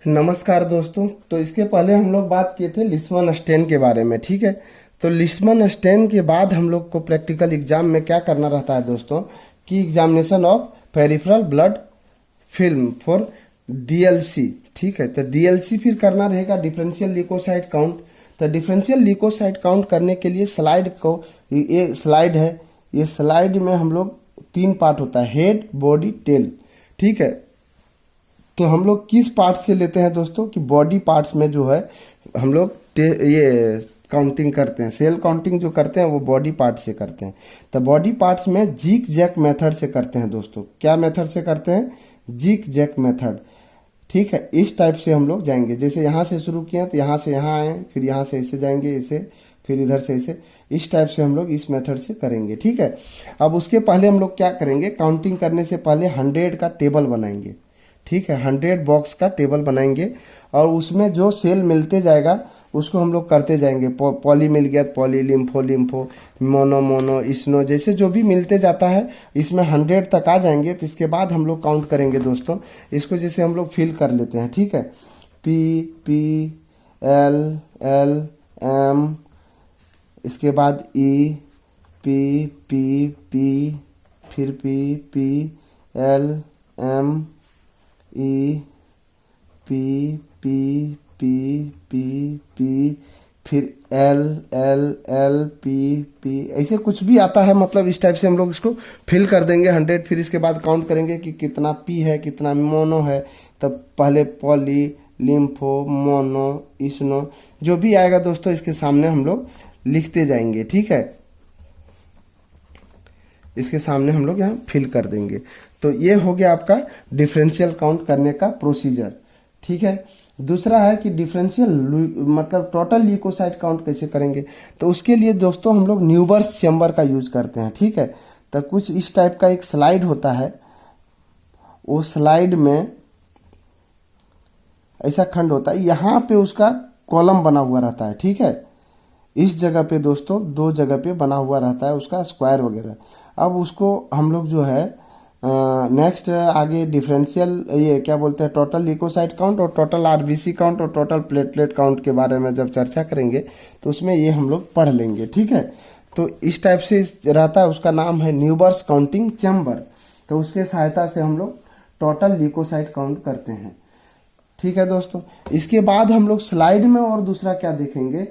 नमस्कार दोस्तों। तो इसके पहले हम लोग बात किए थे लिस्मन स्टेन के बारे में, ठीक है। तो लिस्मन स्टेन के बाद हम लोग को प्रैक्टिकल एग्जाम में क्या करना रहता है दोस्तों कि examination of peripheral blood film for DLC, ठीक है। तो डीएलसी फिर करना रहेगा डिफरेंशियल ल्यूकोसाइट काउंट। तो डिफरेंशियल ल्यूकोसाइट काउंट करने के लिए स्लाइड को, ये स्लाइड है, ये स्लाइड में हम लोग 3 पार्ट होता है, हेड, बॉडी, टेल, ठीक है। तो हम लोग किस पार्ट से लेते हैं दोस्तों कि बॉडी पार्ट्स में जो है हम लोग ये काउंटिंग करते हैं, सेल काउंटिंग जो करते हैं वो बॉडी पार्ट से करते हैं। तो बॉडी पार्ट्स में जिग जैक मेथड से करते हैं दोस्तों। क्या मेथड से करते हैं? जिग जैक मेथड, ठीक है। इस टाइप से हम लोग जाएंगे, जैसे यहाँ से शुरू किया तो यहाँ से यहाँ आए, फिर यहाँ से ऐसे जाएंगे, ऐसे, फिर इधर से ऐसे, इस टाइप से हम लोग इस मेथड से करेंगे, ठीक है। अब उसके पहले हम लोग क्या करेंगे, काउंटिंग करने से पहले 100 का टेबल बनाएंगे, ठीक है। 100 बॉक्स का टेबल बनाएंगे और उसमें जो सेल मिलते जाएगा उसको हम लोग करते जाएंगे। पॉली मिल गया, poly, lympho lympho, mono mono, eosino, जैसे जो भी मिलते जाता है इसमें 100 तक आ जाएंगे। तो इसके बाद हम लोग काउंट करेंगे दोस्तों। इसको जैसे हम लोग फिल कर लेते हैं, ठीक है। P P L L M, इसके बाद ई पी पी पी, फिर P P L M E P P P P P, फिर L L L P P, ऐसे कुछ भी आता है, मतलब इस टाइप से हम लोग इसको फिल कर देंगे 100। फिर इसके बाद काउंट करेंगे कि कितना पी है, कितना मोनो है। तब पहले पॉली, लिम्फो, मोनो, इसनो, जो भी आएगा दोस्तों इसके सामने हम लोग लिखते जाएंगे, ठीक है। इसके सामने हम लोग यहाँ फिल कर देंगे। तो ये हो गया आपका डिफरेंशियल काउंट करने का प्रोसीजर, ठीक है। दूसरा है कि डिफरेंशियल मतलब टोटल ल्यूकोसाइट काउंट कैसे करेंगे। तो उसके लिए दोस्तों हम लोग न्यूबर्स चैम्बर का यूज करते हैं, ठीक है। तो कुछ इस टाइप का एक स्लाइड होता है, वो स्लाइड में ऐसा खंड होता है, यहाँ पे उसका कॉलम बना हुआ रहता है, ठीक है। इस जगह पे दोस्तों 2 जगह पे बना हुआ रहता है उसका स्क्वायर वगैरह। अब उसको हम लोग जो है नेक्स्ट आगे डिफरेंशियल, ये क्या बोलते हैं, टोटल ल्यूकोसाइट काउंट और टोटल आरबीसी काउंट और टोटल प्लेटलेट काउंट के बारे में जब चर्चा करेंगे तो उसमें ये हम लोग पढ़ लेंगे, ठीक है। तो इस टाइप से रहता है, उसका नाम है न्यूबर्स काउंटिंग चैम्बर। तो उसके सहायता से हम लोग टोटल ल्यूकोसाइट काउंट करते हैं, ठीक है दोस्तों। इसके बाद हम लोग स्लाइड में और दूसरा क्या देखेंगे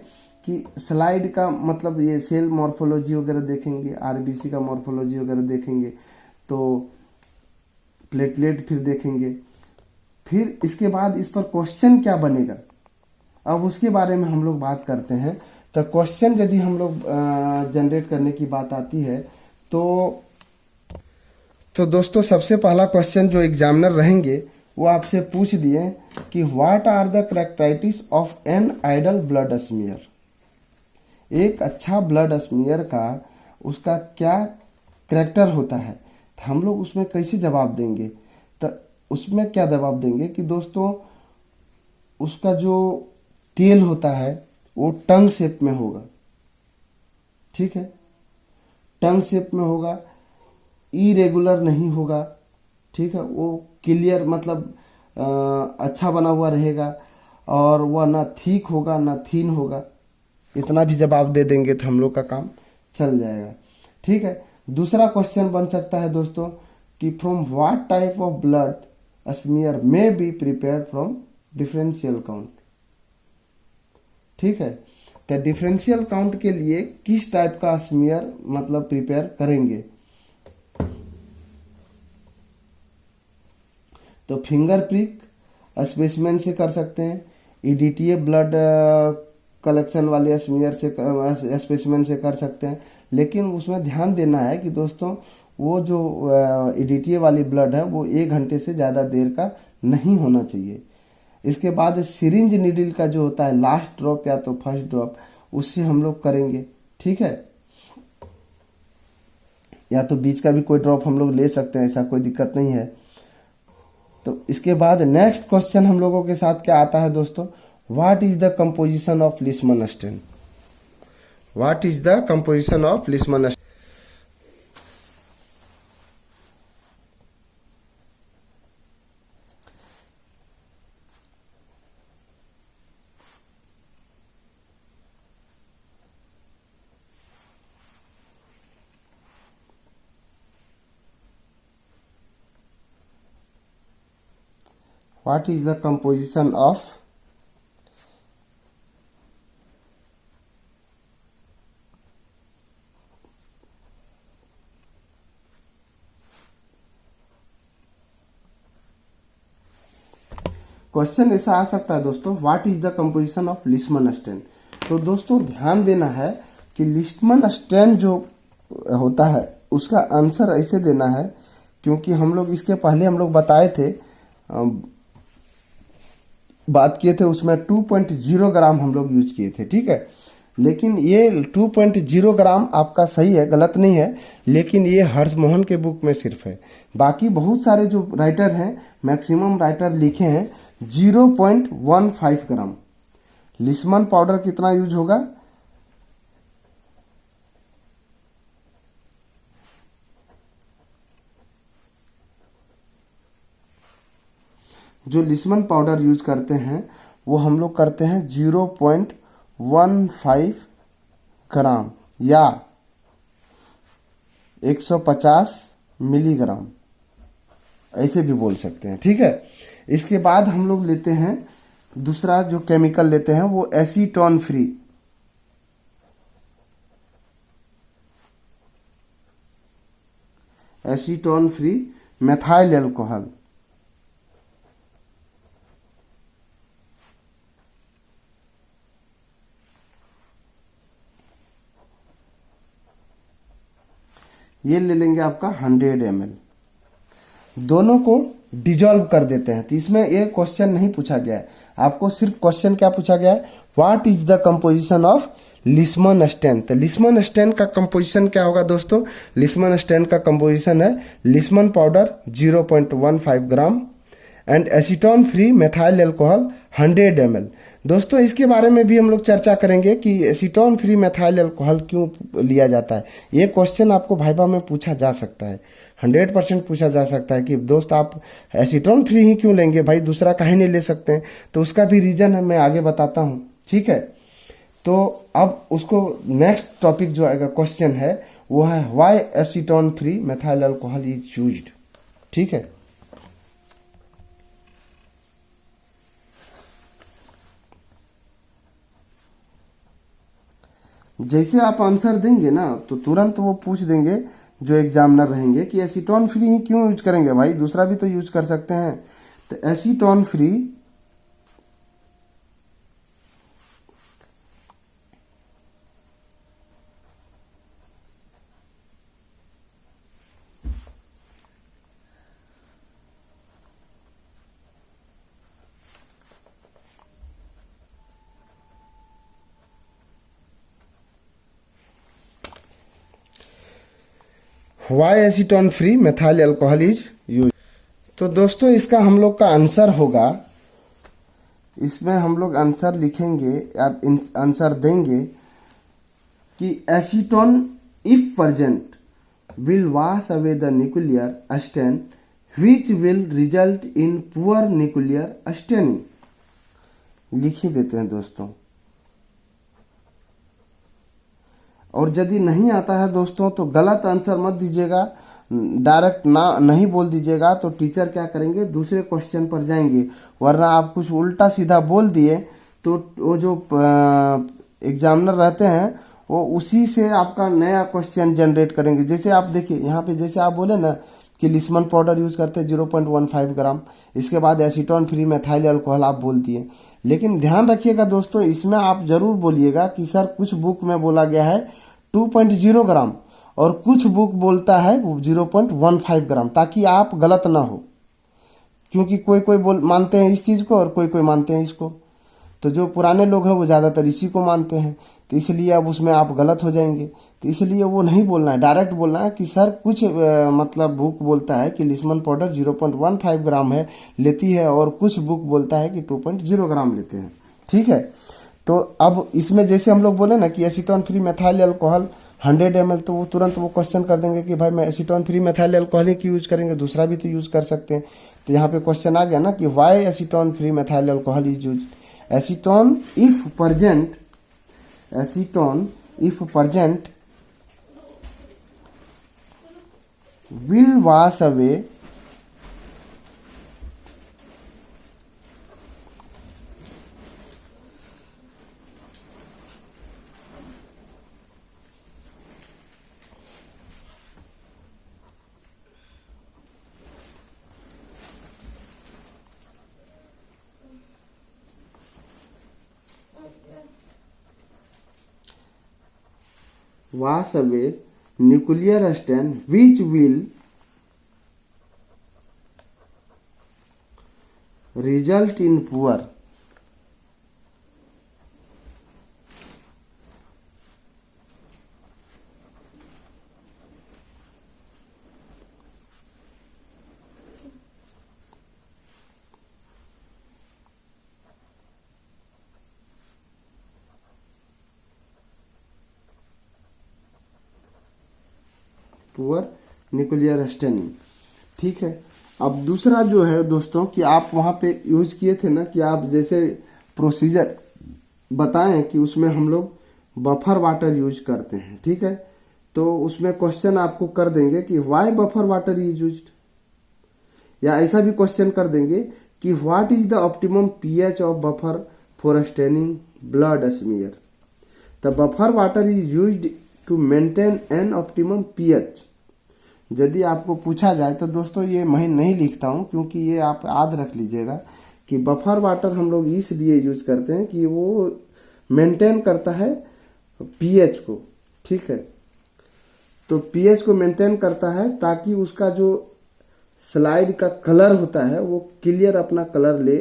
कि स्लाइड का मतलब ये सेल मॉर्फोलॉजी वगैरह देखेंगे, आरबीसी का मॉर्फोलॉजी वगैरह देखेंगे, तो प्लेटलेट फिर देखेंगे। फिर इसके बाद इस पर क्वेश्चन क्या बनेगा, अब उसके बारे में हम लोग बात करते हैं। तो क्वेश्चन यदि हम लोग जनरेट करने की बात आती है तो दोस्तों सबसे पहला क्वेश्चन जो एग्जामिनर रहेंगे वो आपसे पूछ दिए कि what are the characteristics of an ideal blood smear. एक अच्छा ब्लड स्मीयर का उसका क्या करैक्टर होता है। तो हम लोग उसमें कैसे जवाब देंगे, तो उसमें क्या जवाब देंगे कि दोस्तों उसका जो टेल होता है वो टंग शेप में होगा, ठीक है। टंग शेप में होगा, इरेगुलर नहीं होगा, ठीक है। वो क्लियर मतलब अच्छा बना हुआ रहेगा, और वह ना थिक होगा ना थीन होगा। इतना भी जवाब दे देंगे तो हम लोग का काम चल जाएगा, ठीक है। दूसरा क्वेश्चन बन सकता है दोस्तों कि from what type of blood smear may be prepared from differential count, ठीक है। तो डिफरेंशियल काउंट के लिए किस टाइप का स्मीयर मतलब प्रिपेयर करेंगे। तो फिंगर प्रिक स्पेसिमेन से कर सकते हैं, ईडीटीए ब्लड कलेक्शन वाले स्मीयर से स्पेसिमेन से कर सकते हैं। लेकिन उसमें ध्यान देना है कि दोस्तों वो जो ईडीटीए वाली ब्लड है वो 1 घंटे से ज़्यादा देर का नहीं होना चाहिए। इसके बाद सिरिंज नीडल का जो होता है लास्ट ड्रॉप या तो फर्स्ट ड्रॉप, उससे हम लोग करेंगे, ठीक है। या तो बीच का भी कोई ड्रॉप हम लोग ले सकते हैं, ऐसा कोई दिक्कत नहीं है। तो इसके बाद नेक्स्ट क्वेश्चन हम लोगों के साथ क्या आता है दोस्तों, what is the composition of leishman stain. What is the composition of leishman stain. What is the composition of question ऐसा आ सकता है दोस्तों, what is the composition of leishman stain. तो दोस्तों ध्यान देना है कि लिस्टमन स्टेन जो होता है उसका आंसर ऐसे देना है, क्योंकि हम लोग इसके पहले हम लोग बताए थे, बात किए थे, उसमें 2.0 ग्राम हम लोग यूज किए थे, ठीक है। लेकिन ये 2.0 ग्राम आपका सही है, गलत नहीं है, लेकिन ये हर्ष मोहन के बुक में सिर्फ है। बाकी बहुत सारे जो राइटर हैं, मैक्सिमम राइटर लिखे हैं 0.15 ग्राम। लिस्टमन पाउडर कितना यूज होगा, जो लिस्टमन पाउडर यूज करते हैं वो हम लोग करते हैं 0.15 ग्राम या 150 मिलीग्राम, ऐसे भी बोल सकते हैं, ठीक है। इसके बाद हम लोग लेते हैं दूसरा जो केमिकल लेते हैं वो acetone free. Acetone free methyl alcohol. ये ले लेंगे आपका 100 ml। दोनों को डिजोल्व कर देते हैं। तो इसमें ये क्वेश्चन नहीं पूछा गया है, आपको सिर्फ क्वेश्चन क्या पूछा गया है, what is the composition of leishman stain. तो लिस्टमन स्टेन का कंपोजिशन क्या होगा दोस्तों, लिस्टमन स्टेन का कंपोजिशन है leishman powder 0.15 gram and acetone free methyl alcohol 100 ml। दोस्तों इसके बारे में भी हम लोग चर्चा करेंगे कि एसीटोन फ्री मेथाइल एल्कोहल क्यों लिया जाता है। ये क्वेश्चन आपको भाइबा में पूछा जा सकता है, 100% पूछा जा सकता है कि दोस्त आप एसीटोन फ्री ही क्यों लेंगे भाई, दूसरा काहे नहीं ले सकते हैं। तो उसका भी रीजन है, मैं आगे बताता हूं, ठीक है। तो अब उसको नेक्स्ट टॉपिक जो आएगा क्वेश्चन है वो है why acetone free methyl alcohol is used, ठीक है। जैसे आप आंसर देंगे ना तो तुरंत वो पूछ देंगे जो एग्जामिनर रहेंगे कि एसीटोन फ्री ही क्यों यूज करेंगे भाई, दूसरा भी तो यूज कर सकते हैं। तो acetone free why acetone free methyl alcohol is use. तो दोस्तों इसका हम लोग का आंसर होगा, इसमें हम लोग आंसर लिखेंगे या आंसर देंगे कि acetone if present will wash away the nuclear stain which will result in poor nuclear staining. लिख ही देते हैं दोस्तों। और यदि नहीं आता है दोस्तों तो गलत आंसर मत दीजिएगा, डायरेक्ट ना नहीं बोल दीजिएगा, तो टीचर क्या करेंगे दूसरे क्वेश्चन पर जाएंगे। वरना आप कुछ उल्टा सीधा बोल दिए तो वो जो एग्जामिनर रहते हैं वो उसी से आपका नया क्वेश्चन जनरेट करेंगे। जैसे आप देखिए यहाँ पे, जैसे आप बोले ना कि लिस्टमन पाउडर यूज करते हैं 0.15 ग्राम, इसके बाद एसीटोन फ्री मेथाइल अल्कोहल आप बोल दिए। लेकिन ध्यान रखिएगा दोस्तों, इसमें आप जरूर बोलिएगा कि सर कुछ बुक में बोला गया है 2.0 ग्राम और कुछ बुक बोलता है 0.15 ग्राम, ताकि आप गलत ना हो। क्योंकि कोई कोई मानते हैं इस चीज को और कोई कोई मानते हैं इसको, तो जो पुराने लोग हैं वो ज्यादातर इसी को मानते हैं, तो इसलिए अब उसमें आप गलत हो जाएंगे। तो इसलिए वो नहीं बोलना है, डायरेक्ट बोलना है कि सर कुछ मतलब बुक बोलता है कि लिस्टमन पाउडर 0.15 ग्राम है लेती है और कुछ बुक बोलता है कि 2.0 ग्राम लेते हैं, ठीक है। तो अब इसमें जैसे हम लोग बोले ना कि acetone free methyl alcohol 100 ml, तो वो तुरंत वो क्वेश्चन कर देंगे कि भाई मैं एसीटोन फ्री मेथाइल अल्कोहल ही क्यों यूज करेंगे, दूसरा भी तो यूज कर सकते हैं। तो यहाँ पे क्वेश्चन आ गया ना कि why acetone free methyl alcohol is use. Acetone if present, acetone if present will wash away wash away nuclear stain which will result in poor poor nuclear staining. ठीक है, अब दूसरा जो है दोस्तों कि आप वहां पे यूज किए थे ना कि आप जैसे प्रोसीजर बताएं कि उसमें हम लोग बफर वाटर यूज करते हैं। ठीक है, तो उसमें क्वेश्चन आपको कर देंगे कि why buffer water is used, या ऐसा भी क्वेश्चन कर देंगे कि what is the optimum pH of buffer for staining blood smear. The buffer water is used to maintain an optimum pH. यदि आपको पूछा जाए तो दोस्तों ये मैं नहीं लिखता हूं क्योंकि ये आप याद रख लीजिएगा कि बफर वाटर हम लोग इसलिए यूज करते हैं कि वो मेंटेन करता है पीएच को। ठीक है, तो पीएच को मेंटेन करता है ताकि उसका जो स्लाइड का कलर होता है वो क्लियर अपना कलर ले,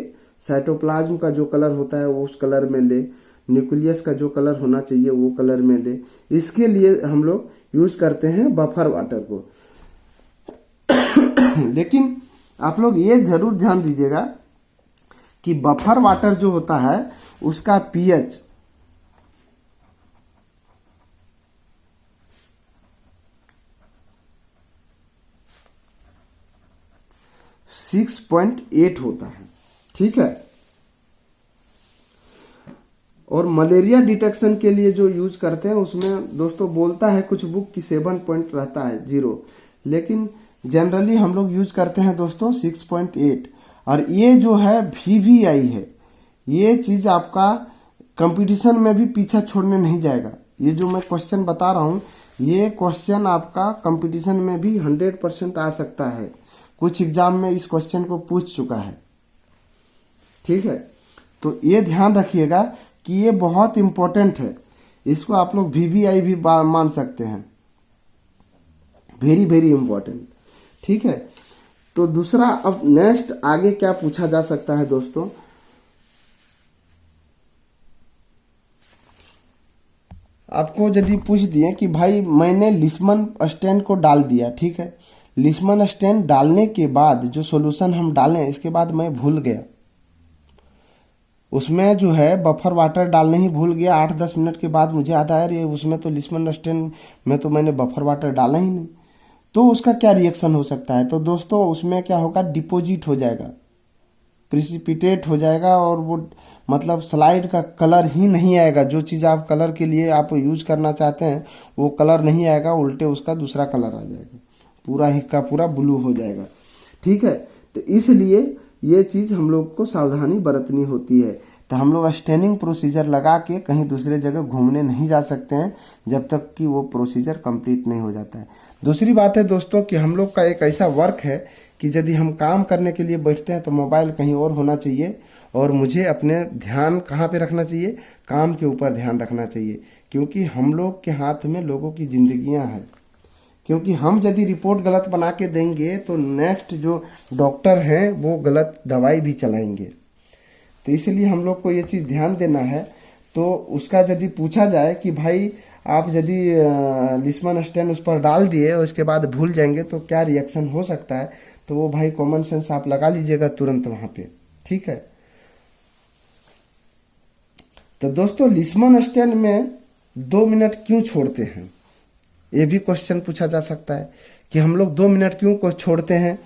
साइटोप्लाज्म का जो कलर होता है वो उस कलर में ले, न्यूक्लियस का जो कलर होना चाहिए वो कलर में ले। इसके लिए हम लोग यूज करते हैं बफर वाटर को। लेकिन आप लोग ये जरूर ध्यान दीजिएगा कि बफर वाटर जो होता है उसका पीएच 6.8 होता है। ठीक है, और मलेरिया डिटेक्शन के लिए जो यूज करते हैं उसमें दोस्तों बोलता है कुछ बुक की 7 पॉइंट रहता है 0, लेकिन जनरली हम लोग यूज करते हैं दोस्तों 6.8। और ये जो है VVI है, ये चीज आपका कंपटीशन में भी पीछा छोड़ने नहीं जाएगा। ये जो मैं क्वेश्चन बता रहा हूं ये क्वेश्चन आपका कंपटीशन में भी 100% आ सकता है। कुछ एग्जाम में इस क्वेश्चन को पूछ चुका है। ठीक है, तो ये ध्यान रखिएगा कि ये बहुत इंपॉर्टेंट है, इसको आप लोग VVI भी मान सकते हैं, वेरी वेरी इंपॉर्टेंट। ठीक है, तो दूसरा अब नेक्स्ट आगे क्या पूछा जा सकता है दोस्तों, आपको यदि पूछ दिए कि भाई मैंने लिस्मन स्टेन को डाल दिया। ठीक है, लिस्मन स्टेन डालने के बाद जो सॉल्यूशन हम डालें इसके बाद मैं भूल गया, उसमें जो है बफर वाटर डालने ही भूल गया। 8-10 मिनट के बाद मुझे याद आया ये उसमें तो लिस्मन स्टेन में तो मैंने बफर वाटर डाला ही नहीं, तो उसका क्या रिएक्शन हो सकता है। तो दोस्तों उसमें क्या होगा, डिपोजिट हो जाएगा, प्रिसिपिटेट हो जाएगा, और वो मतलब स्लाइड का कलर ही नहीं आएगा। जो चीज आप कलर के लिए आप यूज करना चाहते हैं वो कलर नहीं आएगा, उल्टे उसका दूसरा कलर आ जाएगा, पूरा ही का पूरा ब्लू हो जाएगा। ठीक है, तो इसलिए ये चीज हम लोग को सावधानी बरतनी होती है। तो हम लोग स्टेनिंग प्रोसीजर लगा के कहीं दूसरे जगह घूमने नहीं जा सकते हैं जब तक कि वो प्रोसीजर कंप्लीट नहीं हो जाता है। दूसरी बात है दोस्तों कि हम लोग का एक ऐसा वर्क है कि यदि हम काम करने के लिए बैठते हैं तो मोबाइल कहीं और होना चाहिए, और मुझे अपने ध्यान कहाँ पे रखना चाहिए, काम के ऊपर ध्यान रखना चाहिए, क्योंकि हम लोग के हाथ में लोगों की जिंदगियां हैं। क्योंकि हम यदि रिपोर्ट गलत बना के देंगे तो नेक्स्ट जो डॉक्टर हैं वो गलत दवाई भी चलाएंगे। तो इसलिए हम लोग को ये चीज ध्यान देना है। तो उसका यदि पूछा जाए कि भाई आप यदि लिस्मन स्टेन उस पर डाल दिए और उसके बाद भूल जाएंगे तो क्या रिएक्शन हो सकता है, तो वो भाई कॉमन सेंस आप लगा लीजिएगा तुरंत वहां पे। ठीक है, तो दोस्तों लिस्मन स्टेन में 2 मिनट क्यों छोड़ते हैं, ये भी क्वेश्चन पूछा जा सकता है कि हम लोग 2 मिनट क्यों को छोड़ते हैं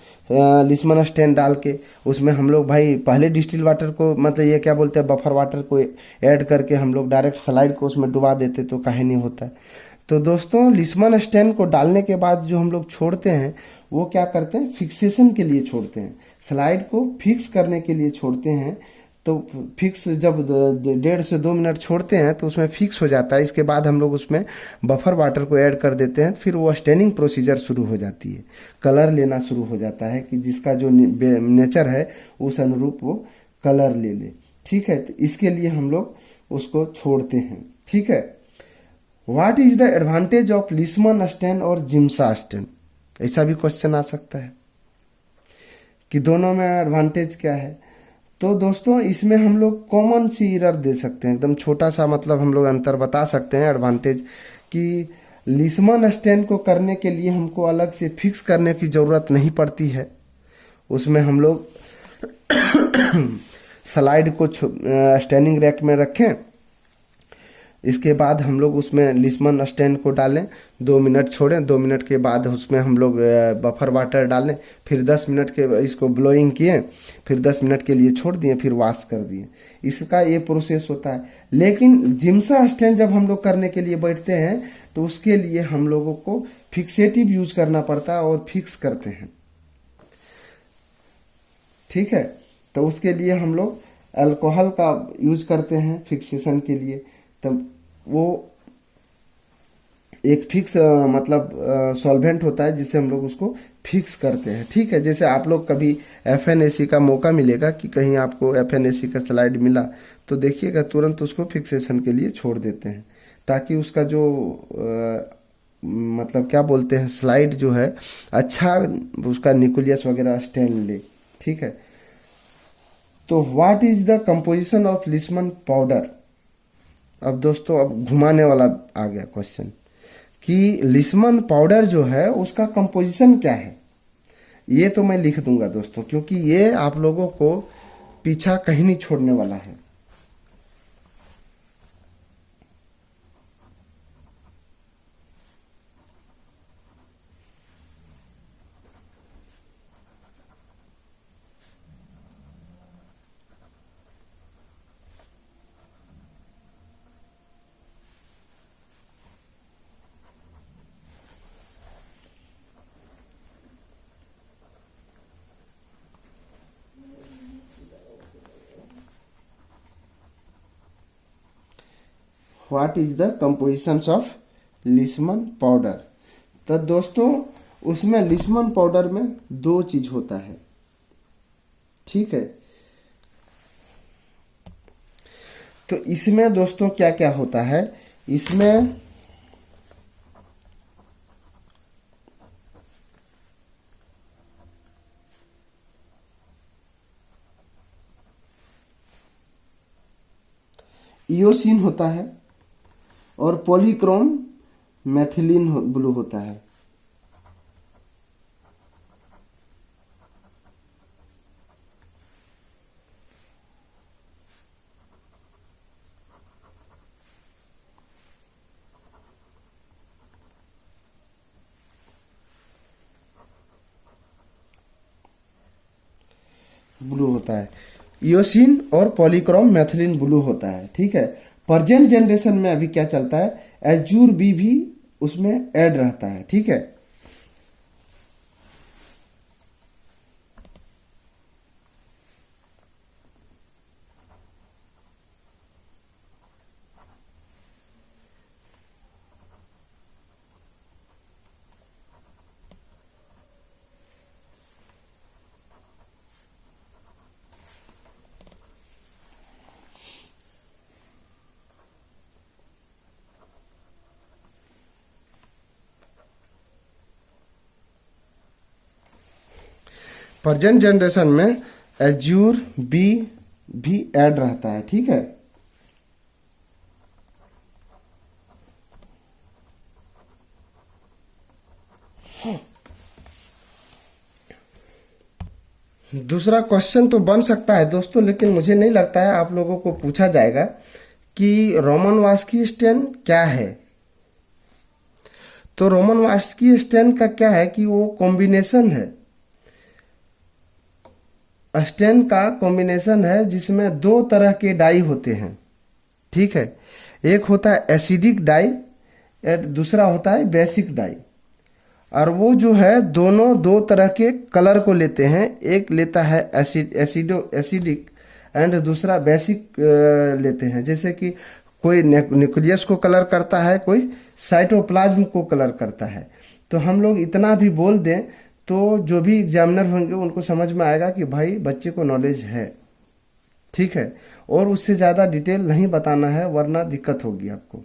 लिस्मन स्टेन डाल के। उसमें हम लोग भाई पहले डिस्टिल वाटर को मतलब ये क्या बोलते हैं बफर वाटर को ऐड करके हम लोग डायरेक्ट स्लाइड को उसमें डुबा देते तो काहे नहीं होता है। तो दोस्तों लिस्मन स्टेन को डालने के बाद जो हम लोग छोड़ते हैं वो क्या करते हैं, फिक्सेशन के लिए छोड़ते हैं, स्लाइड को फिक्स करने के लिए छोड़ते हैं। तो फिक्स जब 1.5 से 2 मिनट छोड़ते हैं तो उसमें फिक्स हो जाता है। इसके बाद हम लोग उसमें बफर वाटर को ऐड कर देते हैं, फिर वो स्टेनिंग प्रोसीजर शुरू हो जाती है, कलर लेना शुरू हो जाता है कि जिसका जो नेचर है उस अनुरूप वो कलर ले ले। ठीक है, तो इसके लिए हम लोग उसको छोड़ते हैं। ठीक है, what is the advantage of leishman stain और जिम्सा स्टेन, ऐसा भी क्वेश्चन आ सकता है कि दोनों में एडवांटेज क्या है। तो दोस्तों इसमें हम लोग कॉमन सी एरर दे सकते हैं, एकदम छोटा सा मतलब हम लोग अंतर बता सकते हैं एडवांटेज, कि लिस्मन स्टेन को करने के लिए हमको अलग से फिक्स करने की ज़रूरत नहीं पड़ती है। उसमें हम लोग स्लाइड को स्टैंडिंग रैक में रखें, इसके बाद हम लोग उसमें लिस्मन स्टैंड को डालें, 2 मिनट छोड़ें, 2 मिनट के बाद उसमें हम लोग बफर वाटर डालें, फिर 10 मिनट के इसको ब्लोइंग किए, फिर 10 मिनट के लिए छोड़ दिए, फिर वॉश कर दिए। इसका ये प्रोसेस होता है। लेकिन जिम्सा स्टैंड जब हम लोग करने के लिए बैठते हैं तो उसके लिए हम लोगों को फिक्सेटिव यूज करना पड़ता है और फिक्स करते हैं, ठीक है। तो उसके लिए हम लोग अल्कोहल का यूज करते हैं फिक्सेशन के लिए, तब वो एक फिक्स मतलब सॉल्वेंट होता है जिससे हम लोग उसको फिक्स करते हैं, ठीक है। जैसे आप लोग कभी एफएनएसी का मौका मिलेगा कि कहीं आपको एफएनएसी का स्लाइड मिला तो देखिएगा तुरंत उसको फिक्सेशन के लिए छोड़ देते हैं, ताकि उसका जो मतलब क्या बोलते हैं स्लाइड जो है अच्छा उसका न्यूक्लियस वगैरह स्टैंड ले, ठीक है। तो what is the composition of leishman powder. अब दोस्तों अब घुमाने वाला आ गया क्वेश्चन कि लिस्मन पाउडर जो है उसका कंपोजिशन क्या है। ये तो मैं लिख दूंगा दोस्तों, क्योंकि ये आप लोगों को पीछा कहीं नहीं छोड़ने वाला है। What is the composition of leishman powder. तो दोस्तों उसमें लिस्मन पाउडर में 2 चीज होता है, ठीक है। तो इसमें दोस्तों क्या क्या होता है, इसमें इयोसिन होता है और पॉलीक्रोम मैथिलीन ब्लू होता है। ब्लू होता है, इयोसिन और पॉलीक्रोम मैथिलीन ब्लू होता है, ठीक है। प्रेजेंट जनरेशन में अभी क्या चलता है, एज्यूर बी भी उसमें ऐड रहता है, ठीक है। प्रेजेंट जनरेशन में एज्यूर बी भी ऐड रहता है, ठीक है। दूसरा क्वेश्चन तो बन सकता है दोस्तों, लेकिन मुझे नहीं लगता है आप लोगों को पूछा जाएगा कि रोमनवास्की स्टेन क्या है। तो रोमनवास्की स्टेन का क्या है कि वो कॉम्बिनेशन है, स्टेन का कॉम्बिनेशन है जिसमें 2 तरह के डाई होते हैं, ठीक है। एक होता है एसिडिक डाई और दूसरा होता है बेसिक डाई। और वो जो है दोनों 2 तरह के कलर को लेते हैं, एक लेता है एसिडिक एंड दूसरा बेसिक लेते हैं। जैसे कि कोई न्यूक्लियस को कलर करता है, कोई साइटोप्लाज्म को कलर करता है। तो हम लोग इतना भी बोल दें तो जो भी एग्जामिनर होंगे उनको समझ में आएगा कि भाई बच्चे को नॉलेज है, ठीक है। और उससे ज़्यादा डिटेल नहीं बताना है वरना दिक्कत होगी आपको,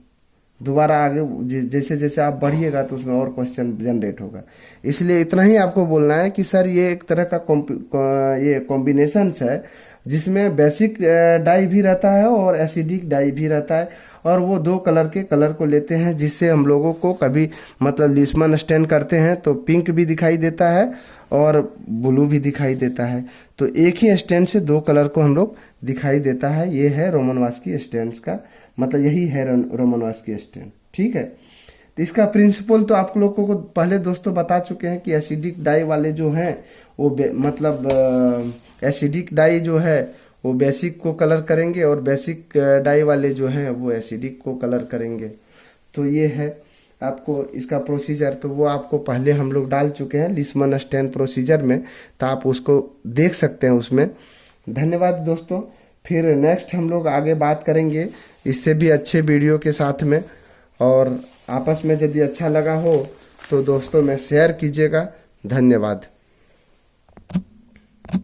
दोबारा आगे जैसे जैसे आप बढ़िएगा तो उसमें और क्वेश्चन जनरेट होगा। इसलिए इतना ही आपको बोलना है कि सर ये एक तरह का ये कॉम्बिनेशन है जिसमें बेसिक डाई भी रहता है और एसिडिक डाई भी रहता है, और वो दो कलर के कलर को लेते हैं जिससे हम लोगों को कभी मतलब लिस्मन स्टेन करते हैं तो पिंक भी दिखाई देता है और ब्लू भी दिखाई देता है। तो एक ही स्टेन से दो कलर को हम लोग दिखाई देता है। ये है रोमनवास्की स्टेन्स का मतलब, यही है रोमनवास्की स्टेन। ठीक है, तो इसका प्रिंसिपल तो आप लोगों को पहले दोस्तों बता चुके हैं कि एसिडिक डाई वाले जो हैं वो मतलब एसिडिक डाई जो है वो बेसिक को कलर करेंगे और बेसिक डाई वाले जो हैं वो एसिडिक को कलर करेंगे। तो ये है आपको इसका प्रोसीजर, तो वो आपको पहले हम लोग डाल चुके हैं लिस्मन स्टेन प्रोसीजर में, तो आप उसको देख सकते हैं उसमें। धन्यवाद दोस्तों, फिर नेक्स्ट हम लोग आगे बात करेंगे इससे भी अच्छे वीडियो के साथ में, और आपस में यदि अच्छा लगा हो तो दोस्तों में शेयर कीजिएगा। धन्यवाद।